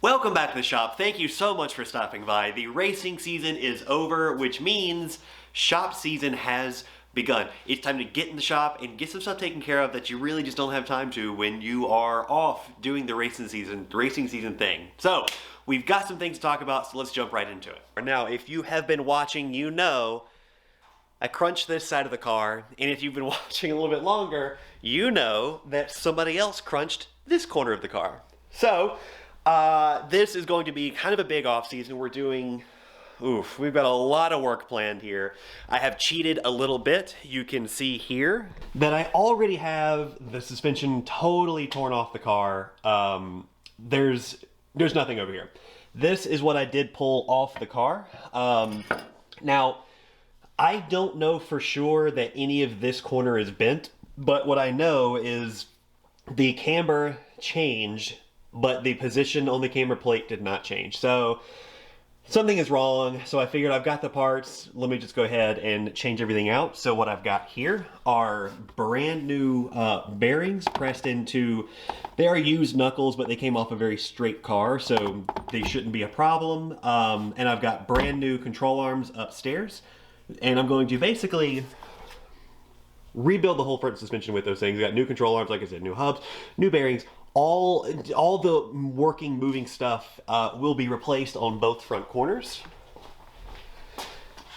Welcome back to the shop. Thank you so much for stopping by. The racing season is over, which means shop season has begun. It's time to get in the shop and get some stuff taken care of that you really just don't have time to when you are off doing the racing season thing. So, we've got some things to talk about, so let's jump right into it. Now, if you have been watching, you know I crunched this side of the car, and if you've been watching a little bit longer, you know that somebody else crunched this corner of the car. So, this is going to be kind of a big off season. We're doing, we've got a lot of work planned here. I have cheated a little bit. You can see here that I already have the suspension totally torn off the car. There's nothing over here. This is what I did pull off the car. Now, I don't know for sure that any of this corner is bent, but what I know is the camber changed, but the position on the camber plate did not change. So something is wrong. So I figured I've got the parts. Let me just go ahead and change everything out. So what I've got here are brand new bearings pressed into, they are used knuckles, but they came off a very straight car, so they shouldn't be a problem. And I've got brand new control arms upstairs. And I'm going to basically rebuild the whole front suspension with those things. I got new control arms, like I said, new hubs, new bearings. All the working, moving stuff will be replaced on both front corners.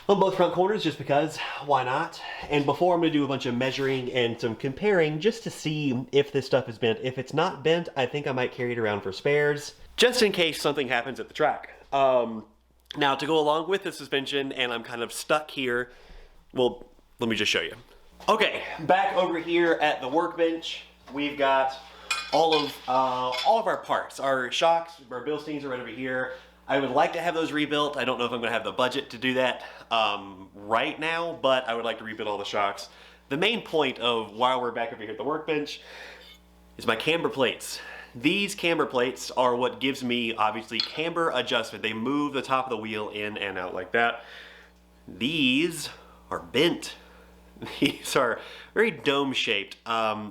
On both front corners, just because, why not? And before, I'm going to do a bunch of measuring and some comparing just to see if this stuff is bent. If it's not bent, I think I might carry it around for spares, just in case something happens at the track. Now, to go along with the suspension, and I'm kind of stuck here, well, let me just show you. Okay, back over here at the workbench, we've got all of our parts. Our shocks, our Bilsteins are right over here. I would like to have those rebuilt. I don't know if I'm going to have the budget to do that right now, but I would like to rebuild all the shocks. The main point of why we're back over here at the workbench is my camber plates. These camber plates are what gives me, obviously, camber adjustment. They move the top of the wheel in and out like that. These are bent. These are very dome-shaped.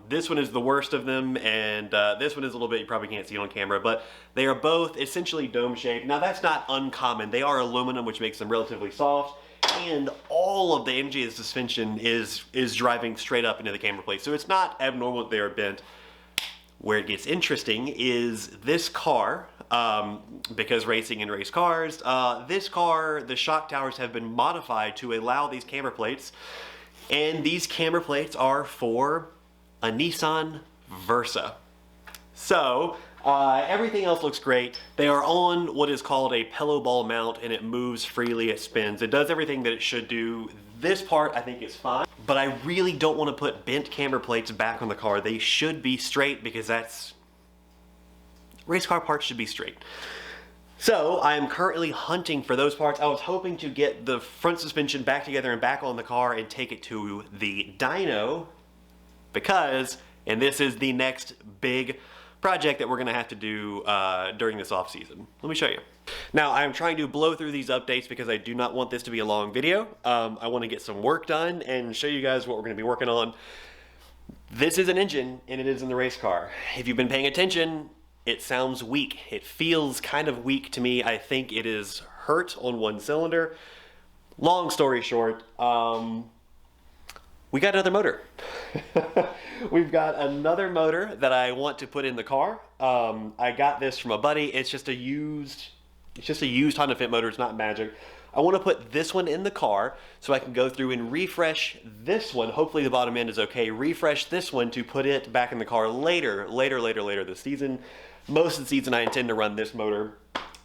This one is the worst of them, and this one is a little bit, you probably can't see it on camera, but they are both essentially dome-shaped. Now, that's not uncommon. They are aluminum, which makes them relatively soft, and all of the energy of the suspension is driving straight up into the camber plate. So it's not abnormal that they are bent. Where it gets interesting is this car, because racing and race cars, this car, the shock towers have been modified to allow these camber plates, and these camber plates are for a Nissan Versa. So, everything else looks great. They are on what is called a pillow ball mount, and it moves freely, it spins. It does everything that it should do. This part I think is fine, but I really don't want to put bent camber plates back on the car. They should be straight because race car parts should be straight. So I am currently hunting for those parts. I was hoping to get the front suspension back together and back on the car and take it to the dyno because, and this is the next big project that we're going to have to do during this off season. Let me show you. Now, I'm trying to blow through these updates because I do not want this to be a long video. I want to get some work done and show you guys what we're going to be working on. This is an engine, and it is in the race car. If you've been paying attention, it sounds weak. It feels kind of weak to me. I think it is hurt on one cylinder. Long story short, we got another motor. We've got another motor that I want to put in the car. I got this from a buddy. It's just a used Honda Fit motor. It's not magic. I want to put this one in the car so I can go through and refresh this one. Hopefully the bottom end is okay. Refresh this one to put it back in the car later this season. Most of the season I intend to run this motor.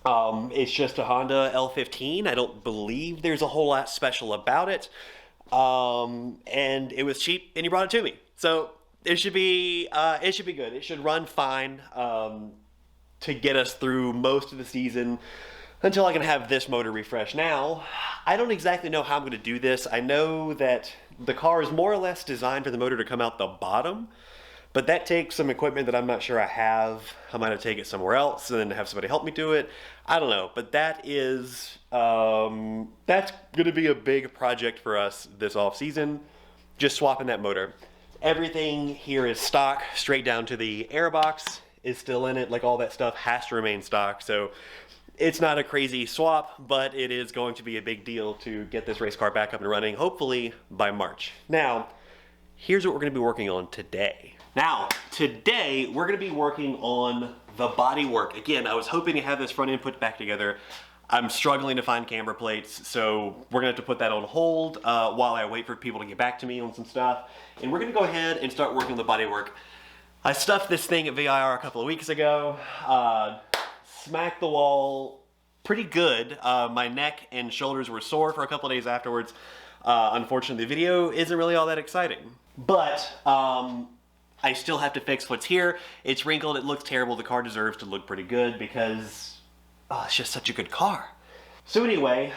It's just a Honda L15. I don't believe there's a whole lot special about it. And it was cheap, and he brought it to me. So it should be good. It should run fine to get us through most of the season until I can have this motor refreshed. Now, I don't exactly know how I'm going to do this. I know that the car is more or less designed for the motor to come out the bottom, but that takes some equipment that I'm not sure I have. I might have to take it somewhere else and then have somebody help me do it. I don't know, but that is that's going to be a big project for us this off season. Just swapping that motor. Everything here is stock, straight down to the air box is still in it. Like, all that stuff has to remain stock. So it's not a crazy swap, but it is going to be a big deal to get this race car back up and running, hopefully by March. Now, here's what we're going to be working on today. Now, today we're going to be working on the body work. Again, I was hoping to have this front end put back together. I'm struggling to find camber plates, so we're gonna have to put that on hold while I wait for people to get back to me on some stuff. And we're gonna go ahead and start working on the bodywork. I stuffed this thing at VIR a couple of weeks ago, smacked the wall pretty good. My neck and shoulders were sore for a couple of days afterwards. Unfortunately, the video isn't really all that exciting. But I still have to fix what's here. It's wrinkled, it looks terrible. The car deserves to look pretty good because it's just such a good car. So anyway,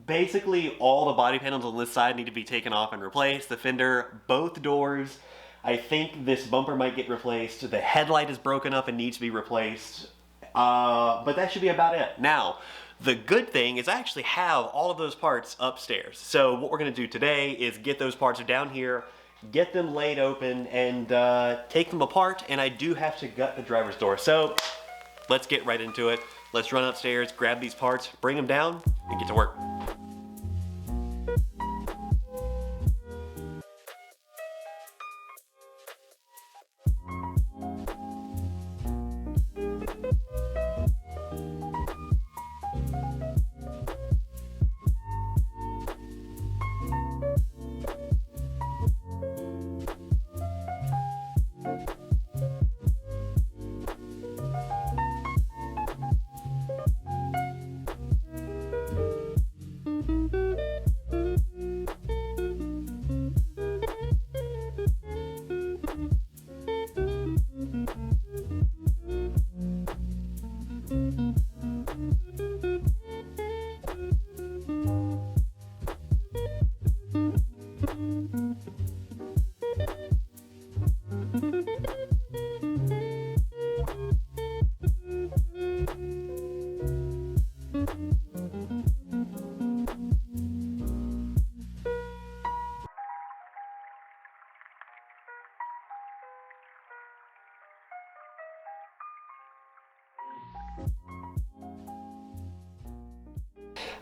basically all the body panels on this side need to be taken off and replaced. The fender, both doors. I think this bumper might get replaced. The headlight is broken up and needs to be replaced. But that should be about it. Now, the good thing is I actually have all of those parts upstairs. So what we're gonna do today is get those parts down here, get them laid open, and take them apart. And I do have to gut the driver's door. So let's get right into it. Let's run upstairs, grab these parts, bring them down, and get to work.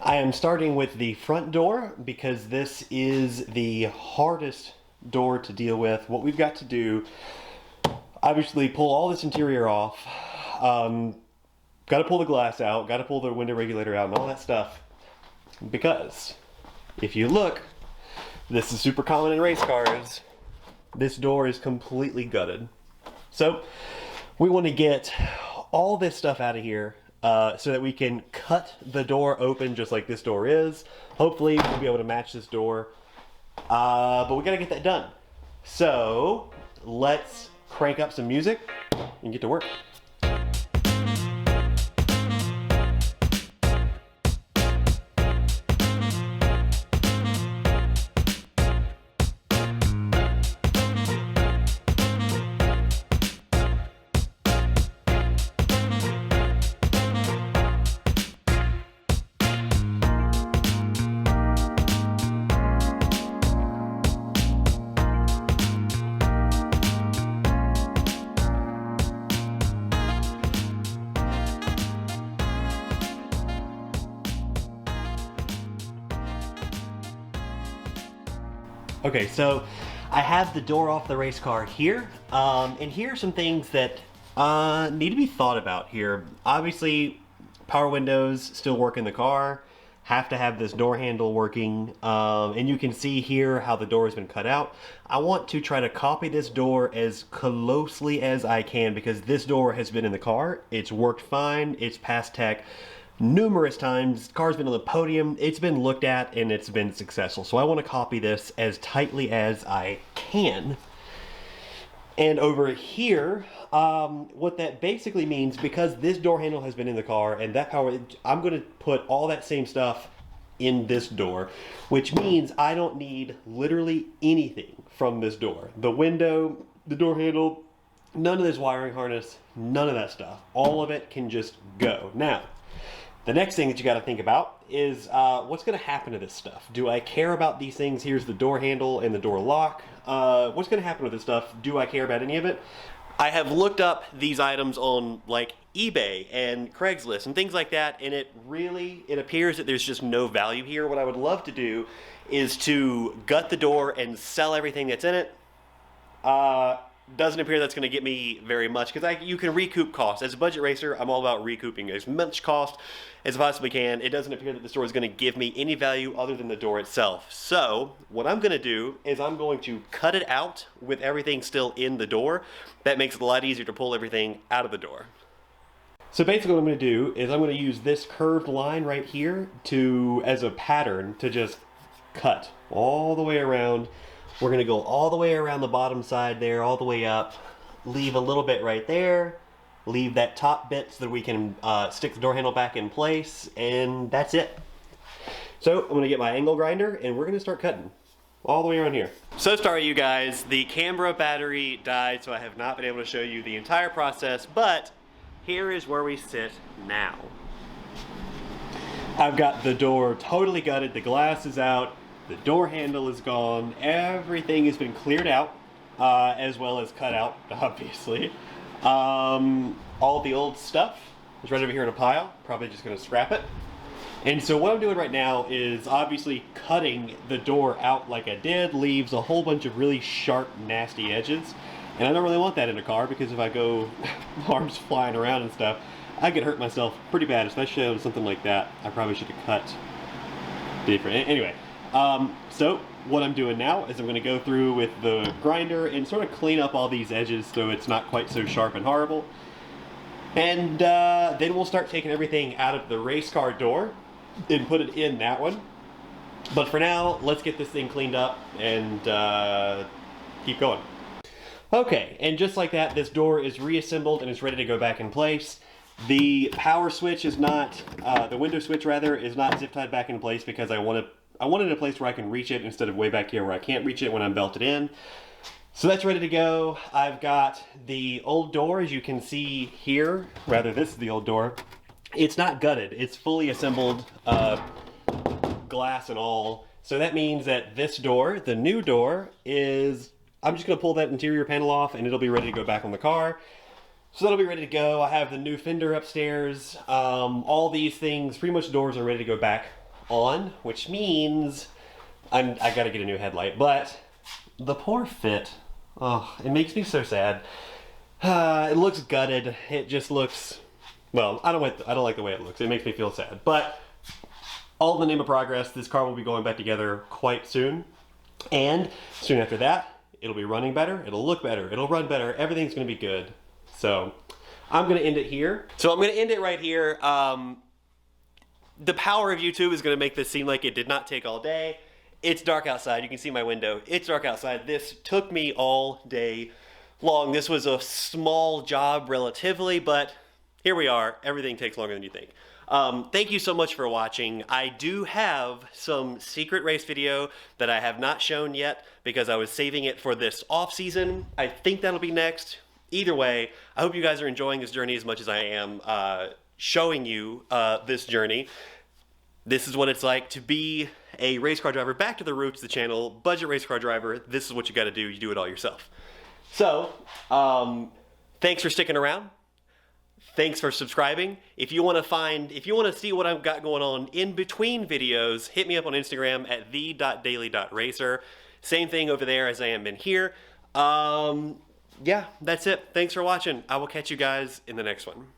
I am starting with the front door because this is the hardest door to deal with. What we've got to do, obviously pull all this interior off, got to pull the glass out, got to pull the window regulator out and all that stuff. Because if you look, this is super common in race cars, this door is completely gutted. So we want to get all this stuff out of here so that we can cut the door open just like this door is. Hopefully we'll be able to match this door, but we got to get that done. So let's crank up some music and get to work. Okay, so I have the door off the race car here, and here are some things that need to be thought about here. Obviously, power windows still work in the car, have to have this door handle working, and you can see here how the door has been cut out. I want to try to copy this door as closely as I can because this door has been in the car, it's worked fine, it's passed tech numerous times, the car's been on the podium, it's been looked at, and it's been successful. So I want to copy this as tightly as I can. And over here, what that basically means, because this door handle has been in the car and that power, I'm going to put all that same stuff in this door, which means I don't need literally anything from this door. The window, the door handle, none of this wiring harness, none of that stuff. All of it can just go. Now, the next thing that you got to think about is what's going to happen to this stuff. Do I care about these things? Here's the door handle and the door lock. what's going to happen with this stuff? Do I care about any of it? I have looked up these items on like eBay and Craigslist and things like that, and it appears that there's just no value here. What I would love to do is to gut the door and sell everything that's in it. Doesn't appear that's going to get me very much, because you can recoup costs. As a budget racer, I'm all about recouping as much cost as I possibly can. It doesn't appear that the store is going to give me any value other than the door itself. So what I'm going to do is I'm going to cut it out with everything still in the door. That makes it a lot easier to pull everything out of the door. So basically what I'm going to do is I'm going to use this curved line right here as a pattern to just cut all the way around. We're going to go all the way around the bottom side there, all the way up, leave a little bit right there, leave that top bit so that we can stick the door handle back in place, and that's it. So I'm going to get my angle grinder and we're going to start cutting all the way around here. So sorry you guys, the camera battery died, so I have not been able to show you the entire process, but here is where we sit now. I've got the door totally gutted, the glass is out, the door handle is gone, everything has been cleared out, as well as cut out, obviously. All the old stuff is right over here in a pile, probably just gonna scrap it. And so what I'm doing right now is obviously cutting the door out like I did, leaves a whole bunch of really sharp, nasty edges. And I don't really want that in a car, because if I go arms flying around and stuff, I could hurt myself pretty bad, especially on something like that. I probably should have cut different. Anyway. So what I'm doing now is I'm going to go through with the grinder and sort of clean up all these edges so it's not quite so sharp and horrible. And then we'll start taking everything out of the race car door and put it in that one. But for now, let's get this thing cleaned up and keep going. Okay, and just like that, this door is reassembled and it's ready to go back in place. The power switch is not, the window switch rather, is not zip tied back in place because I wanted a place where I can reach it instead of way back here where I can't reach it when I'm belted in. So that's ready to go. I've got the old door, as you can see here. Rather, this is the old door. It's not gutted. It's fully assembled, glass and all. So that means that this door, the new door, I'm just going to pull that interior panel off and it'll be ready to go back on the car. So that'll be ready to go. I have the new fender upstairs. All these things, pretty much doors are ready to go back on, which means I gotta get a new headlight. But the poor fit, oh, it makes me so sad. It looks gutted. It just looks, well, I don't like the way it looks. It makes me feel sad. But all in the name of progress, this car will be going back together quite soon. And soon after that, it'll be running better, it'll look better, it'll run better, everything's gonna be good. So I'm gonna end it here. So I'm gonna end it right here. The power of YouTube is going to make this seem like it did not take all day. It's dark outside. You can see my window. It's dark outside. This took me all day long. This was a small job relatively, but here we are. Everything takes longer than you think. Thank you so much for watching. I do have some secret race video that I have not shown yet because I was saving it for this off season. I think that'll be next. Either way, I hope you guys are enjoying this journey as much as I am. Showing you this journey. This is what it's like to be a race car driver. Back to the roots of the channel, budget race car driver. This is what you got to do. You do it all yourself. So, thanks for sticking around. Thanks for subscribing. If you want to see what I've got going on in between videos, hit me up on Instagram at The.Daily.Racer. Same thing over there as I am in here. Yeah, that's it. Thanks for watching. I will catch you guys in the next one.